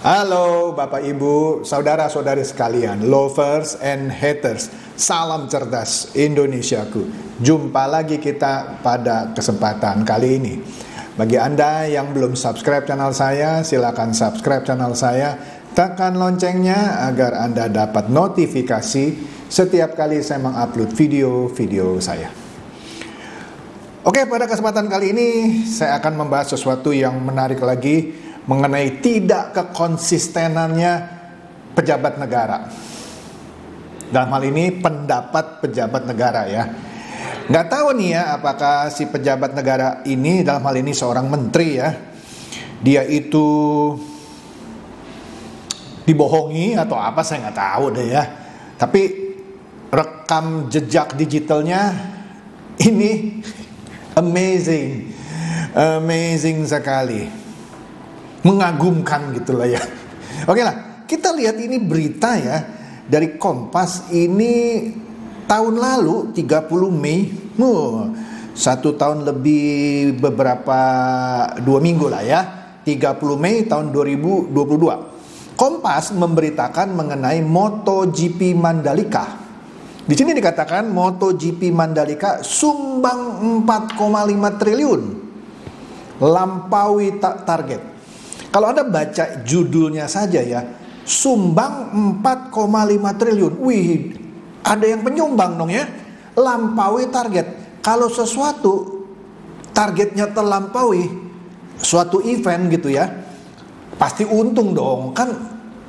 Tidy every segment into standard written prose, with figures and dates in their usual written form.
Halo Bapak Ibu, saudara-saudari sekalian, lovers and haters, salam cerdas Indonesiaku. Jumpa lagi kita pada kesempatan kali ini. Bagi Anda yang belum subscribe channel saya, silakan subscribe channel saya, tekan loncengnya agar Anda dapat notifikasi setiap kali saya mengupload video-video saya. Oke, pada kesempatan kali ini saya akan membahas sesuatu yang menarik lagi mengenai tidak kekonsistenannya pejabat negara. Dalam hal ini pendapat pejabat negara ya. Nggak tahu nih ya apakah si pejabat negara ini, dalam hal ini seorang menteri ya, dia itu dibohongi atau apa, saya nggak tahu deh ya. Tapi rekam jejak digitalnya ini amazing sekali. Mengagumkan gitulah ya. Oke lah, kita lihat ini berita ya dari Kompas ini tahun lalu 30 Mei, satu tahun lebih beberapa 2 minggu lah ya, 30 Mei tahun 2022. Kompas memberitakan mengenai MotoGP Mandalika. Di sini dikatakan MotoGP Mandalika sumbang 4,5 triliun, lampaui target. Kalau Anda baca judulnya saja ya, sumbang 4,5 triliun. Wih, ada yang penyumbang dong ya. Lampaui target. Kalau sesuatu targetnya terlampaui, suatu event gitu ya, pasti untung dong. Kan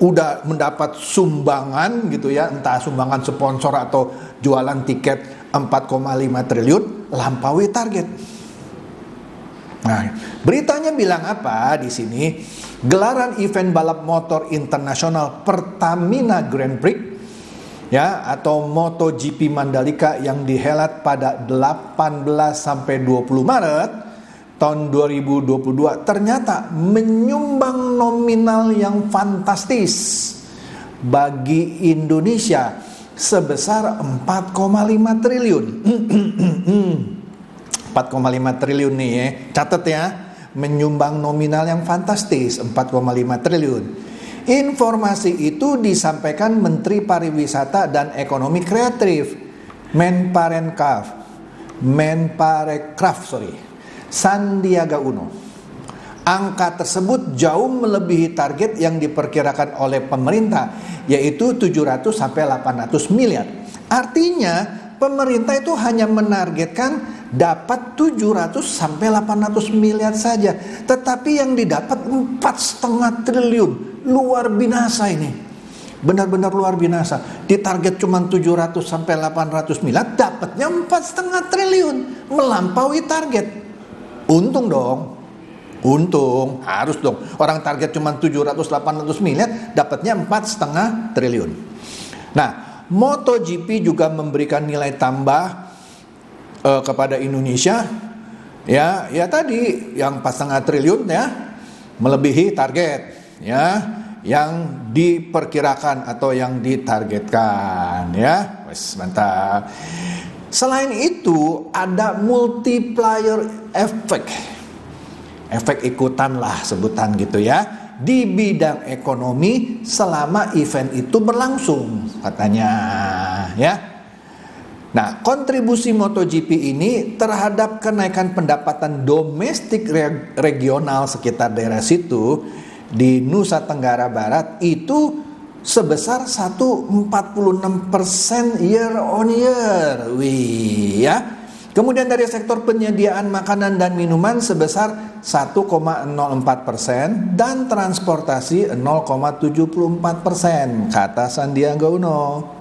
udah mendapat sumbangan gitu ya, entah sumbangan sponsor atau jualan tiket 4,5 triliun, lampaui target. Nah, beritanya bilang apa di sini? Gelaran event balap motor internasional Pertamina Grand Prix ya atau MotoGP Mandalika yang dihelat pada 18 sampai 20 Maret tahun 2022 ternyata menyumbang nominal yang fantastis bagi Indonesia sebesar 4,5 triliun. 4,5 triliun nih ya, catat ya, menyumbang nominal yang fantastis 4,5 triliun. Informasi itu disampaikan Menteri Pariwisata dan Ekonomi Kreatif Menparekraf Sandiaga Uno. Angka tersebut jauh melebihi target yang diperkirakan oleh pemerintah, yaitu 700 sampai 800 miliar. Artinya pemerintah itu hanya menargetkan dapat 700 sampai 800 miliar saja, tetapi yang didapat 4,5 triliun. Luar binasa ini. Benar-benar luar binasa. Ditarget cuma 700 sampai 800 miliar, dapatnya 4,5 triliun, melampaui target. Untung dong. Untung, harus dong. Orang target cuma 700-800 miliar, dapatnya 4,5 triliun. Nah, MotoGP juga memberikan nilai tambah kepada Indonesia ya tadi yang 4,5 triliun ya, melebihi target ya yang diperkirakan atau yang ditargetkan ya. Wes, mantap. Selain itu ada multiplier efek ikutan lah sebutan gitu ya di bidang ekonomi selama event itu berlangsung katanya ya. Nah, kontribusi MotoGP ini terhadap kenaikan pendapatan domestik regional sekitar daerah situ di Nusa Tenggara Barat itu sebesar 146% year on year. Wih ya. Kemudian dari sektor penyediaan makanan dan minuman sebesar 1,04% dan transportasi 0,74% kata Sandiaga Uno.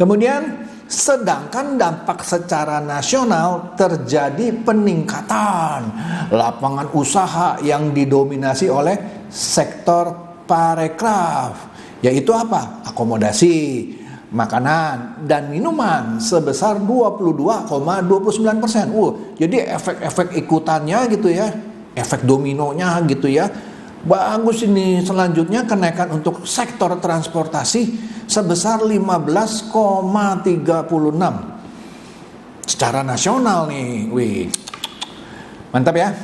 Kemudian sedangkan dampak secara nasional terjadi peningkatan lapangan usaha yang didominasi oleh sektor parekraf, yaitu apa? Akomodasi, makanan, dan minuman sebesar 22,29%. Jadi efek-efek ikutannya gitu ya, efek dominonya gitu ya. Bagus ini. Selanjutnya kenaikan untuk sektor transportasi sebesar 15,36 secara nasional nih. Wih, mantap ya.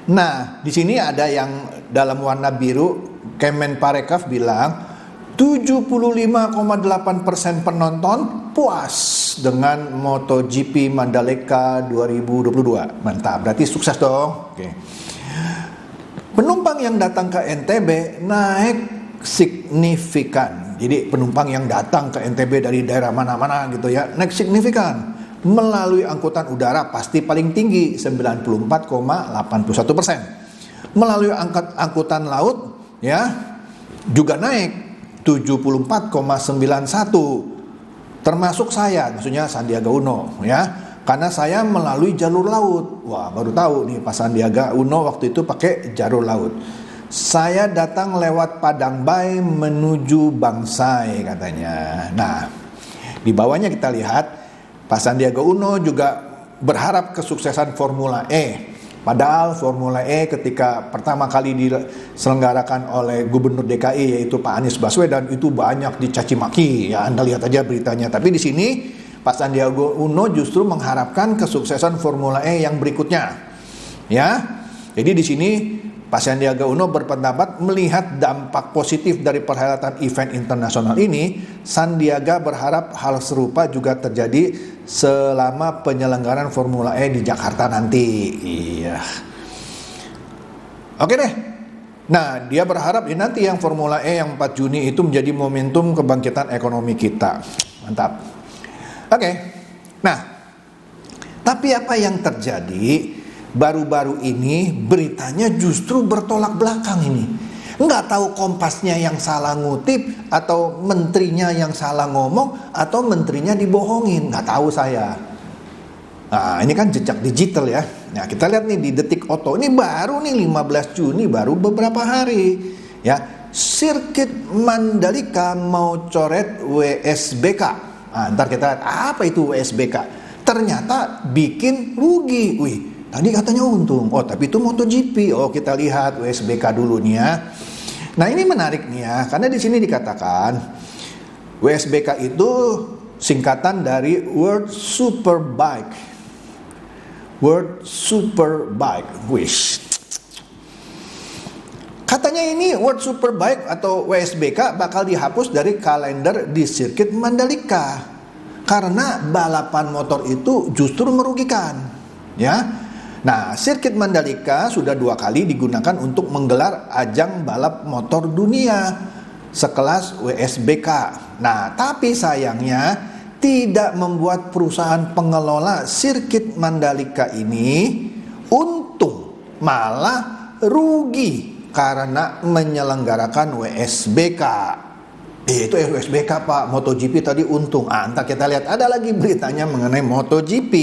Nah, di sini ada yang dalam warna biru, Kemenparekraf bilang 75,8% penonton puas dengan MotoGP Mandalika 2022. Mantap, berarti sukses dong. Oke. Penumpang yang datang ke NTB naik signifikan. Jadi penumpang yang datang ke NTB dari daerah mana-mana gitu ya, naik signifikan. Melalui angkutan udara pasti paling tinggi 94,81%. Melalui angkutan laut ya juga naik 74,91. Termasuk saya, maksudnya Sandiaga Uno ya. Karena saya melalui jalur laut. Wah, baru tahu nih Pak Sandiaga Uno waktu itu pakai jalur laut. Saya datang lewat Padang Bay menuju Bangsai katanya. Nah, di bawahnya kita lihat Pak Sandiaga Uno juga berharap kesuksesan Formula E. Padahal Formula E ketika pertama kali diselenggarakan oleh Gubernur DKI yaitu Pak Anies Baswedan itu banyak dicaci maki. Ya, Anda lihat aja beritanya. Tapi di sini Pak Sandiaga Uno justru mengharapkan kesuksesan Formula E yang berikutnya. Ya. Jadi di sini Pak Sandiaga Uno berpendapat melihat dampak positif dari perhelatan event internasional ini, Sandiaga berharap hal serupa juga terjadi selama penyelenggaraan Formula E di Jakarta nanti. Iya. Oke deh. Nah, dia berharap nanti yang Formula E yang 4 Juni itu menjadi momentum kebangkitan ekonomi kita. Mantap. Oke. Nah, tapi apa yang terjadi? Baru-baru ini beritanya justru bertolak belakang ini. Nggak tahu Kompasnya yang salah ngutip, atau menterinya yang salah ngomong, atau menterinya dibohongin. Nggak tahu saya. Nah, ini kan jejak digital ya. Nah, kita lihat nih di Detik Oto. Ini baru nih 15 Juni, baru beberapa hari. Ya, sirkuit Mandalika mau coret WSBK. Nah, ntar kita lihat apa itu WSBK. Ternyata bikin rugi. Wih, tadi katanya untung. Oh, tapi itu MotoGP. Oh, kita lihat WSBK dulu nih ya. Nah, ini menarik nih ya, karena di sini dikatakan WSBK itu singkatan dari World Superbike. World Superbike. Wish. Katanya ini World Superbike atau WSBK bakal dihapus dari kalender di sirkuit Mandalika. Karena balapan motor itu justru merugikan. Ya. Nah, sirkuit Mandalika sudah 2 kali digunakan untuk menggelar ajang balap motor dunia sekelas WSBK. Nah, tapi sayangnya tidak membuat perusahaan pengelola sirkuit Mandalika ini untung, malah rugi karena menyelenggarakan WSBK. Itu WSBK Pak, MotoGP tadi untung. Ntar kita lihat ada lagi beritanya mengenai MotoGP.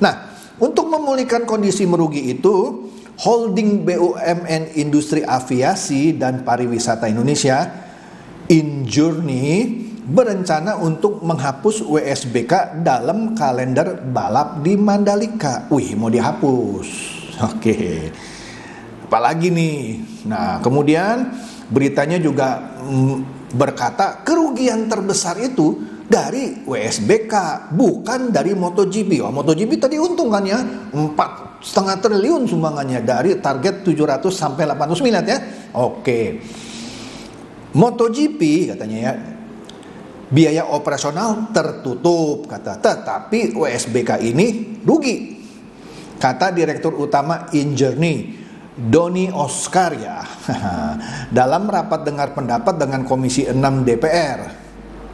Nah, untuk memulihkan kondisi merugi itu, holding BUMN Industri Aviasi dan Pariwisata Indonesia, Injourney, berencana untuk menghapus WSBK dalam kalender balap di Mandalika. Wih, mau dihapus. Oke. Apalagi nih. Nah, kemudian beritanya juga berkata kerugian terbesar itu dari WSBK, bukan dari MotoGP. Oh, MotoGP tadi untung kan ya, 4,5 triliun sumbangannya dari target 700 sampai 800 miliar ya. Oke. MotoGP katanya ya, biaya operasional tertutup kata, tetapi WSBK ini rugi. Kata Direktur Utama Injourney, Doni Oscar ya, dalam rapat dengar pendapat dengan Komisi 6 DPR.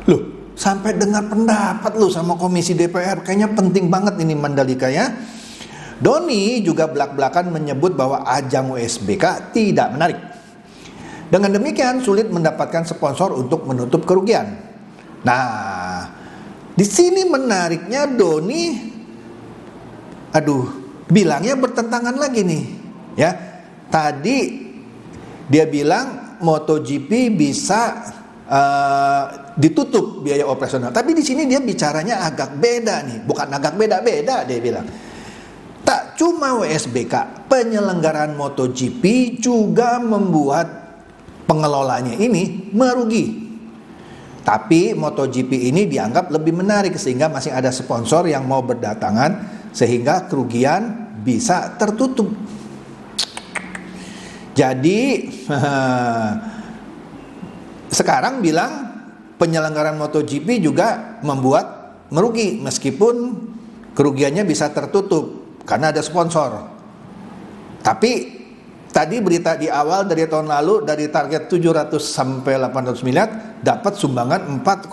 Loh, sampai dengar pendapat lu sama Komisi DPR, kayaknya penting banget ini Mandalika ya. Doni juga belak-belakan menyebut bahwa ajang WSBK tidak menarik. Dengan demikian sulit mendapatkan sponsor untuk menutup kerugian. Nah, di sini menariknya Doni, bilangnya bertentangan lagi nih, ya. Tadi dia bilang MotoGP bisa ditutup biaya operasional. Tapi di sini dia bicaranya agak beda nih, bukan agak beda-beda dia bilang. Tak cuma WSBK, penyelenggaraan MotoGP juga membuat pengelolanya ini merugi. Tapi MotoGP ini dianggap lebih menarik sehingga masih ada sponsor yang mau berdatangan sehingga kerugian bisa tertutup. Jadi sekarang bilang penyelenggaraan MotoGP juga membuat merugi, meskipun kerugiannya bisa tertutup karena ada sponsor. Tapi tadi berita di awal dari tahun lalu, dari target 700 sampai 800 miliar dapat sumbangan 4,5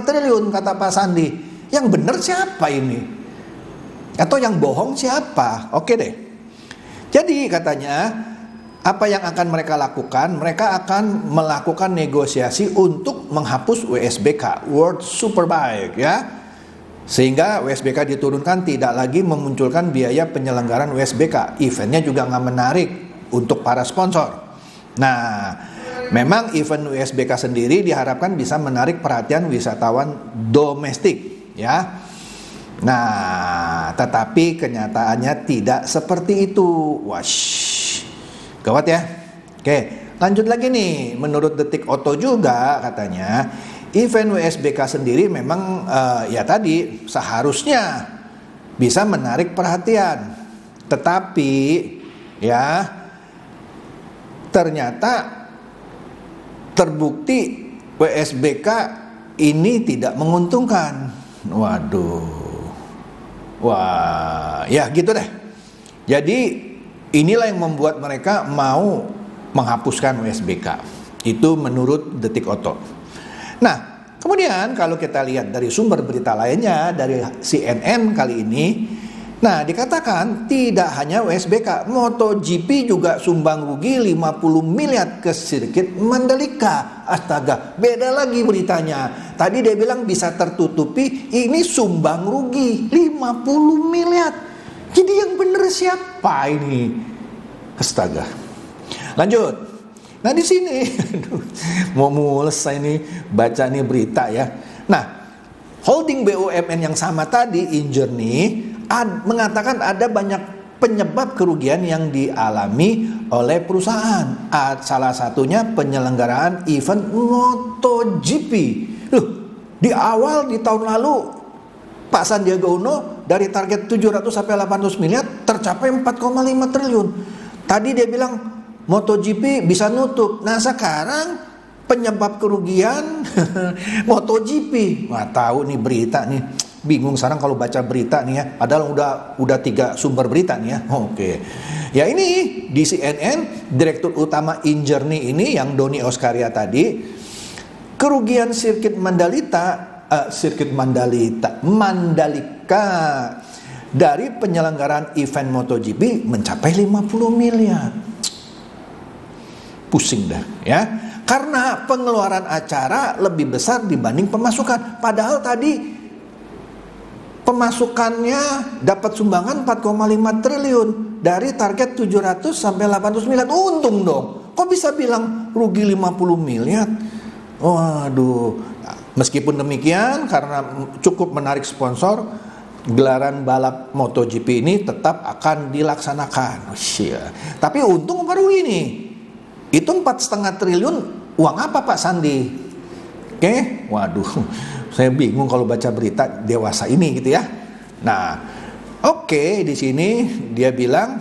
triliun kata Pak Sandi. Yang benar siapa ini? Atau yang bohong siapa? Oke deh. Jadi katanya apa yang akan mereka lakukan? Mereka akan melakukan negosiasi untuk menghapus WSBK, World Superbike, ya. Sehingga WSBK diturunkan, tidak lagi memunculkan biaya penyelenggaraan WSBK. Eventnya juga nggak menarik untuk para sponsor. Nah, memang event WSBK sendiri diharapkan bisa menarik perhatian wisatawan domestik, ya. Nah, tetapi kenyataannya tidak seperti itu. Wash. Gawat ya. Oke, lanjut lagi nih. Menurut Detik Auto juga katanya event WSBK sendiri memang ya tadi seharusnya bisa menarik perhatian. Tetapi ya ternyata terbukti WSBK ini tidak menguntungkan. Waduh. Wah, ya gitu deh. Jadi inilah yang membuat mereka mau menghapuskan WSBK. Itu menurut Detik Auto. Nah, kemudian kalau kita lihat dari sumber berita lainnya dari CNN kali ini, nah dikatakan tidak hanya WSBK, MotoGP juga sumbang rugi 50 miliar ke sirkuit Mandalika. Astaga, beda lagi beritanya. Tadi dia bilang bisa tertutupi, ini sumbang rugi 50 miliar. Jadi yang benar siapa ini? Astaga. Lanjut. Nah di sini, mau mules saya ini baca nih berita ya. Nah, holding BUMN yang sama tadi, Injourney, mengatakan ada banyak penyebab kerugian yang dialami oleh perusahaan. Salah satunya penyelenggaraan event MotoGP. Loh, di awal di tahun lalu Pak Sandiaga Uno dari target 700 sampai 800 miliar tercapai 4,5 triliun. Tadi dia bilang MotoGP bisa nutup. Nah sekarang penyebab kerugian MotoGP. Wah tahu nih berita nih. Bingung sekarang kalau baca berita nih ya. Padahal udah 3 sumber berita nih ya. Oke. Ya ini di CNN Direktur Utama Injourney ini yang Doni Oskaria tadi, kerugian sirkuit Mandalika dari penyelenggaraan event MotoGP mencapai 50 miliar. Pusing dah ya. Karena pengeluaran acara lebih besar dibanding pemasukan. Padahal tadi pemasukannya dapat sumbangan 4,5 triliun dari target 700 sampai 800 miliar. Untung dong. Kok bisa bilang rugi 50 miliar? Waduh. Meskipun demikian, karena cukup menarik sponsor, gelaran balap MotoGP ini tetap akan dilaksanakan. Tapi untung baru ini. Itu 4,5 triliun uang apa Pak Sandi? Oke, waduh, saya bingung kalau baca berita dewasa ini gitu ya. Nah, oke, di sini dia bilang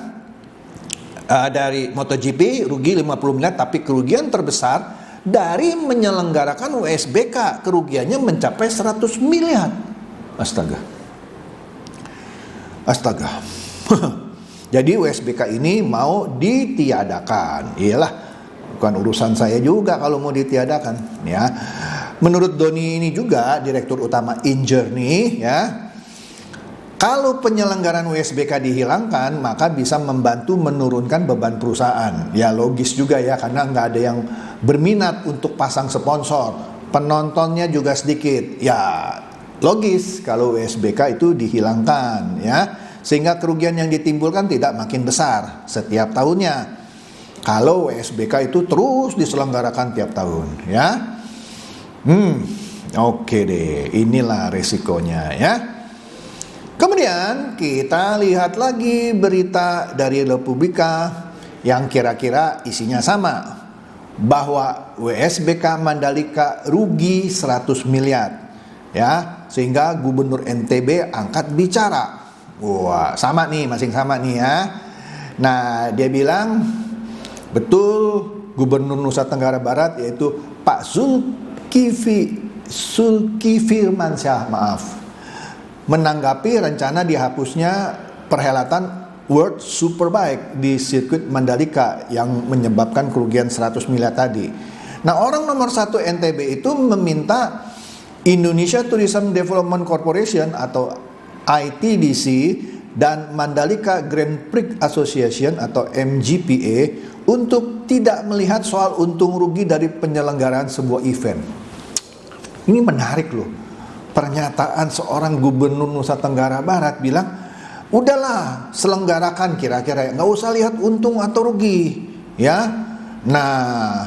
dari MotoGP rugi 50 miliar, tapi kerugian terbesar dari menyelenggarakan WSBK, kerugiannya mencapai 100 miliar. Astaga. Jadi WSBK ini mau ditiadakan. Iyalah, bukan urusan saya juga kalau mau ditiadakan ya. Menurut Doni ini juga Direktur Utama Injourney ya, kalau penyelenggaraan WSBK dihilangkan maka bisa membantu menurunkan beban perusahaan. Ya logis juga ya, karena nggak ada yang berminat untuk pasang sponsor, penontonnya juga sedikit. Ya logis kalau WSBK itu dihilangkan ya, sehingga kerugian yang ditimbulkan tidak makin besar setiap tahunnya. Kalau WSBK itu terus diselenggarakan tiap tahun ya. Oke deh, inilah resikonya ya. Kemudian kita lihat lagi berita dari Republika yang kira-kira isinya sama, bahwa WSBK Mandalika rugi 100 miliar ya, sehingga Gubernur NTB angkat bicara. Wah, sama nih, masing sama nih ya. Nah, dia bilang betul Gubernur Nusa Tenggara Barat yaitu Pak Zulkifli Firmansyah menanggapi rencana dihapusnya perhelatan World Superbike di sirkuit Mandalika yang menyebabkan kerugian 100 miliar tadi. Nah, orang nomor 1 NTB itu meminta Indonesia Tourism Development Corporation atau ITDC dan Mandalika Grand Prix Association atau MGPA untuk tidak melihat soal untung rugi dari penyelenggaraan sebuah event. Ini menarik loh. Pernyataan seorang gubernur Nusa Tenggara Barat bilang, udahlah selenggarakan kira-kira, nggak usah lihat untung atau rugi, ya. Nah,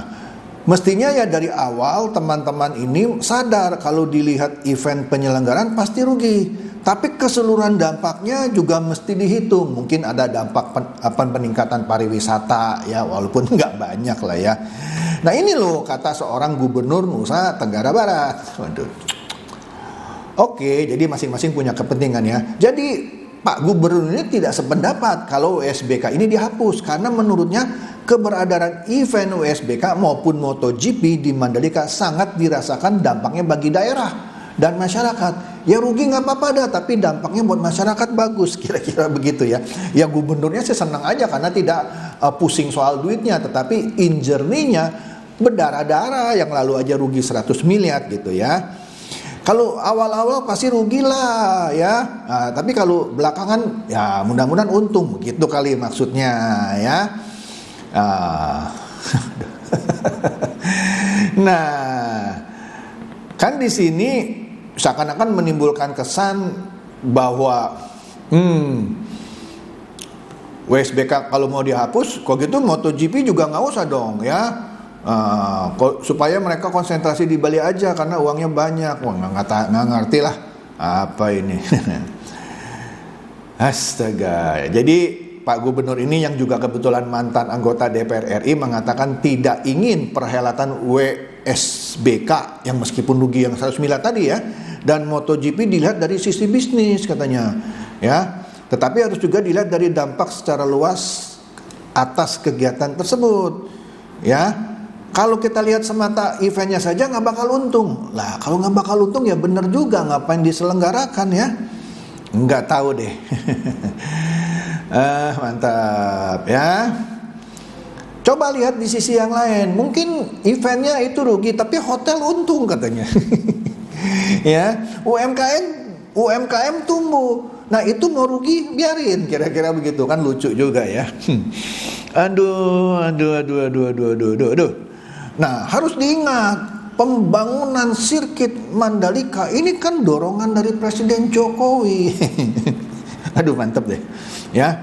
mestinya ya dari awal teman-teman ini sadar kalau dilihat event penyelenggaraan pasti rugi. Tapi keseluruhan dampaknya juga mesti dihitung. Mungkin ada dampak peningkatan pariwisata ya, walaupun nggak banyak lah ya. Nah ini loh kata seorang gubernur Nusa Tenggara Barat. Waduh. Oke, jadi masing-masing punya kepentingan ya. Jadi Pak Gubernur ini tidak sependapat kalau WSBK ini dihapus karena menurutnya keberadaan event WSBK maupun MotoGP di Mandalika sangat dirasakan dampaknya bagi daerah dan masyarakat. Ya rugi nggak apa-apa dah, tapi dampaknya buat masyarakat bagus, kira-kira begitu ya. Ya gubernurnya sih senang aja karena tidak pusing soal duitnya, tetapi injerninya berdarah-darah yang lalu aja rugi 100 miliar gitu ya. Kalau awal-awal pasti rugi lah ya, nah, tapi kalau belakangan ya mudah-mudahan untung, gitu kali maksudnya ya. Nah, kan di sini seakan-akan menimbulkan kesan bahwa WSBK kalau mau dihapus, kok gitu MotoGP juga nggak usah dong ya, supaya mereka konsentrasi di Bali aja karena uangnya banyak. Wah nggak ngerti lah apa ini. Astaga. Jadi Pak Gubernur ini yang juga kebetulan mantan anggota DPR RI mengatakan tidak ingin perhelatan WSBK yang meskipun rugi yang 100 miliar tadi ya, dan MotoGP dilihat dari sisi bisnis katanya ya, tetapi harus juga dilihat dari dampak secara luas atas kegiatan tersebut ya. Kalau kita lihat semata eventnya saja nggak bakal untung lah. Kalau nggak bakal untung ya bener juga, ngapain diselenggarakan ya, nggak tahu deh. Mantap ya. Coba lihat di sisi yang lain, mungkin eventnya itu rugi tapi hotel untung katanya. Ya, UMKM tumbuh. Nah itu mau rugi biarin, kira-kira begitu kan, lucu juga ya. Aduh. Nah harus diingat, pembangunan sirkuit Mandalika ini kan dorongan dari Presiden Jokowi. Aduh mantap deh ya.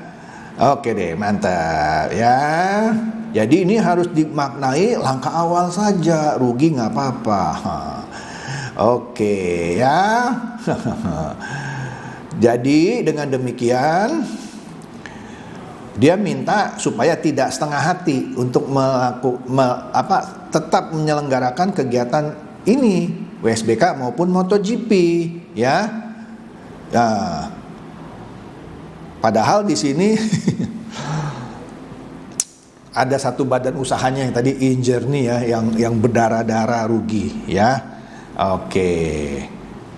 Oke deh, mantap ya. Jadi ini harus dimaknai langkah awal saja, rugi nggak apa-apa. Oke ya. Jadi dengan demikian dia minta supaya tidak setengah hati untuk tetap menyelenggarakan kegiatan ini, WSBK maupun MotoGP ya. Padahal di sini ada satu badan usahanya yang tadi Injerni ya, yang berdarah-darah rugi ya. Oke.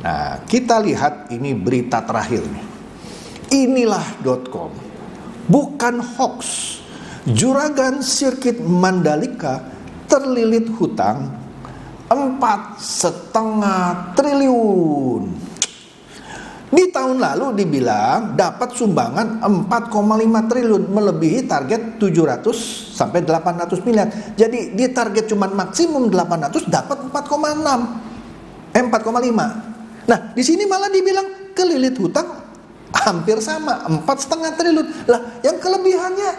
Nah, kita lihat ini berita terakhir nih. Inilah.com. Bukan hoax. Juragan sirkuit Mandalika terlilit hutang 4,5 triliun. Di tahun lalu dibilang dapat sumbangan 4,5 triliun, melebihi target 700 sampai 800 miliar. Jadi di target cuma maksimum 800, dapat 4,5. Nah, di sini malah dibilang kelilit hutang hampir sama, 4,5 triliun. Lah, yang kelebihannya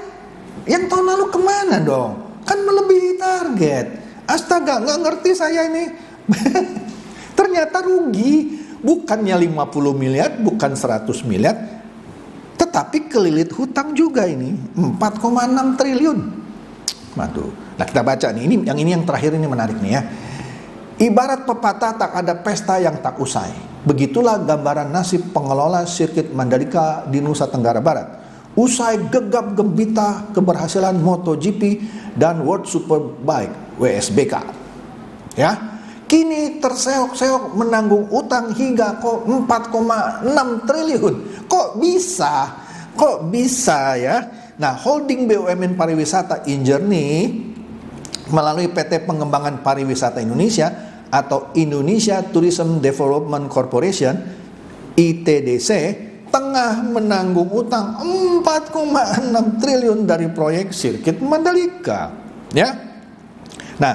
yang tahun lalu kemana dong? Kan melebihi target. Astaga, nggak ngerti saya ini. Ternyata rugi. Bukannya 50 miliar, bukan 100 miliar, tetapi kelilit hutang juga ini 4,6 triliun. Waduh. Nah kita baca nih, ini yang terakhir ini menarik nih ya. Ibarat pepatah tak ada pesta yang tak usai. Begitulah gambaran nasib pengelola sirkuit Mandalika di Nusa Tenggara Barat. usai gegap gempita keberhasilan MotoGP dan World Superbike WSBK. Ya, kini terseok-seok menanggung utang hingga 4,6 triliun. Kok bisa? Kok bisa ya? Nah, holding BUMN pariwisata InJourney melalui PT Pengembangan Pariwisata Indonesia atau Indonesia Tourism Development Corporation ITDC tengah menanggung utang 4,6 triliun dari proyek sirkuit Mandalika. Ya. Nah,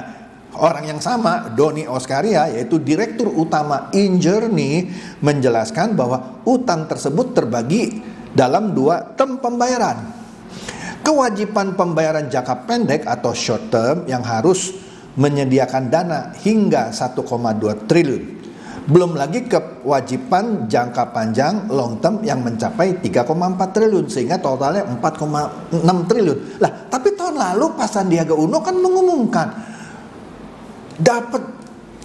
orang yang sama, Doni Oskaria, yaitu Direktur Utama InJourney, menjelaskan bahwa utang tersebut terbagi dalam 2 term pembayaran. Kewajiban pembayaran jangka pendek atau short term yang harus menyediakan dana hingga 1,2 triliun. Belum lagi kewajiban jangka panjang long term yang mencapai 3,4 triliun sehingga totalnya 4,6 triliun. Lah, tapi tahun lalu Pak Sandiaga Uno kan mengumumkan dapat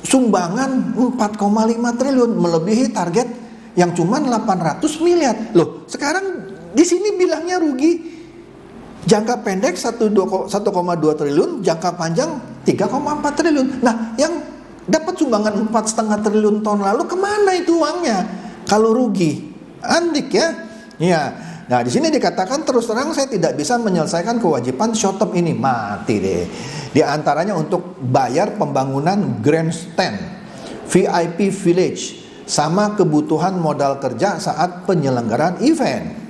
sumbangan 4,5 triliun melebihi target yang cuma 800 miliar. Loh, sekarang di sini bilangnya rugi. Jangka pendek 1,2 triliun, jangka panjang 3,4 triliun. Nah, yang dapat sumbangan 4,5 triliun tahun lalu kemana itu uangnya? Kalau rugi, andik ya. Ya. Nah, di sini dikatakan terus terang saya tidak bisa menyelesaikan kewajiban short term ini. Mati deh. Di antaranya untuk bayar pembangunan grandstand, VIP village, sama kebutuhan modal kerja saat penyelenggaraan event.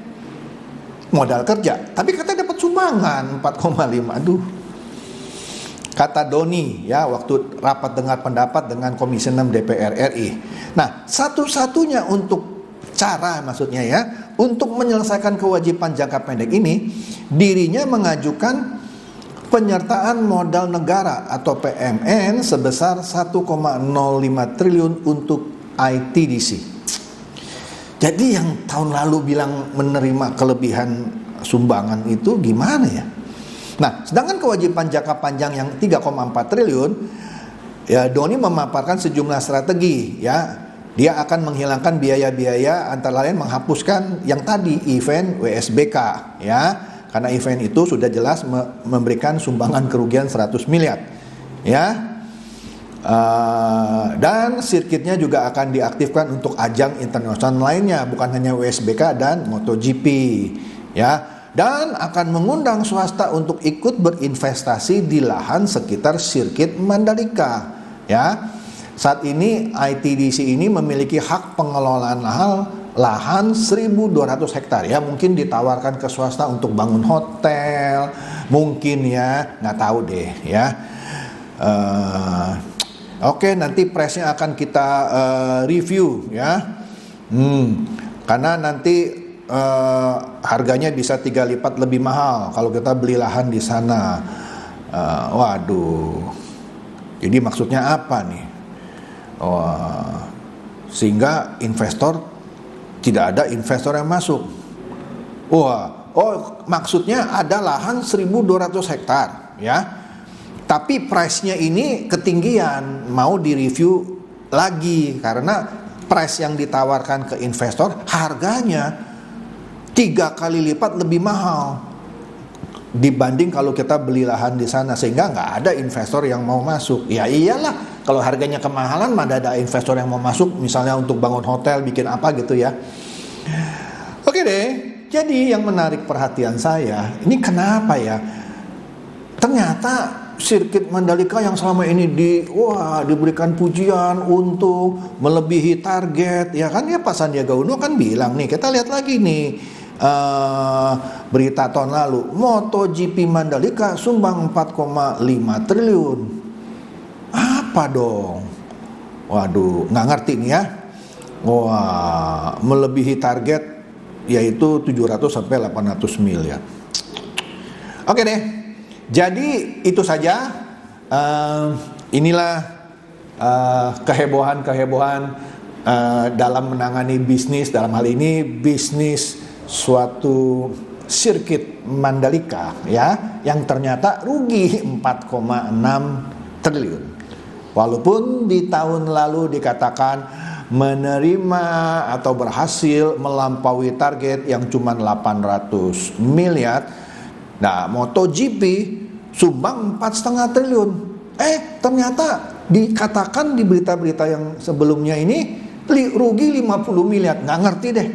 Modal kerja, tapi katanya dapat sumbangan 4,5. Aduh. Kata Doni ya waktu rapat dengar pendapat dengan Komisi 6 DPR RI. Nah, satu-satunya untuk cara maksudnya ya untuk menyelesaikan kewajiban jangka pendek ini, dirinya mengajukan penyertaan modal negara atau PMN sebesar 1,05 triliun untuk ITDC. Jadi yang tahun lalu bilang menerima kelebihan sumbangan itu gimana ya? Nah, sedangkan kewajiban jangka panjang yang 3,4 triliun, ya Doni memaparkan sejumlah strategi ya. Dia akan menghilangkan biaya-biaya antara lain menghapuskan yang tadi event WSBK ya. Karena event itu sudah jelas memberikan sumbangan kerugian 100 miliar. Ya. Dan sirkuitnya juga akan diaktifkan untuk ajang internasional lainnya, bukan hanya WSBK dan MotoGP ya, dan akan mengundang swasta untuk ikut berinvestasi di lahan sekitar sirkuit Mandalika ya. Saat ini ITDC ini memiliki hak pengelolaan lahan 1.200 hektar ya, mungkin ditawarkan ke swasta untuk bangun hotel mungkin ya, nggak tahu deh ya. Oke, nanti price-nya akan kita review ya. Karena nanti harganya bisa 3 lipat lebih mahal kalau kita beli lahan di sana. Waduh. Jadi maksudnya apa nih? Sehingga investor tidak ada investor yang masuk. Maksudnya ada lahan 1.200 hektar ya. Tapi price-nya ini ketinggian, mau direview lagi karena price yang ditawarkan ke investor harganya 3 kali lipat lebih mahal dibanding kalau kita beli lahan di sana, sehingga nggak ada investor yang mau masuk. Ya iyalah, kalau harganya kemahalan mana ada investor yang mau masuk, misalnya untuk bangun hotel, bikin apa gitu ya. Oke deh, jadi yang menarik perhatian saya ini kenapa ya? Ternyata sirkuit Mandalika yang selama ini diberikan pujian untuk melebihi target ya kan ya, Pak Sandiaga Uno kan bilang nih, kita lihat lagi nih berita tahun lalu, MotoGP Mandalika sumbang 4,5 triliun. Apa dong? Waduh, nggak ngerti nih ya. Melebihi target yaitu 700 sampai 800 miliar. Oke deh. Jadi itu saja, inilah kehebohan-kehebohan dalam menangani bisnis, dalam hal ini bisnis suatu sirkuit Mandalika ya, yang ternyata rugi 4,6 triliun. Walaupun di tahun lalu dikatakan menerima atau berhasil melampaui target yang cuma 800 miliar. Nah, MotoGP sumbang 4,5 triliun. Ternyata dikatakan di berita-berita yang sebelumnya ini rugi 50 miliar. Nggak ngerti deh.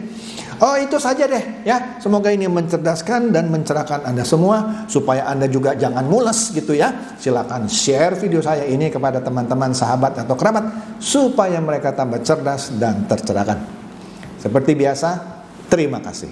Itu saja deh ya. Semoga ini mencerdaskan dan mencerahkan Anda semua, supaya Anda juga jangan mules gitu ya. Silakan share video saya ini kepada teman-teman, sahabat atau kerabat, supaya mereka tambah cerdas dan tercerahkan. Seperti biasa, terima kasih.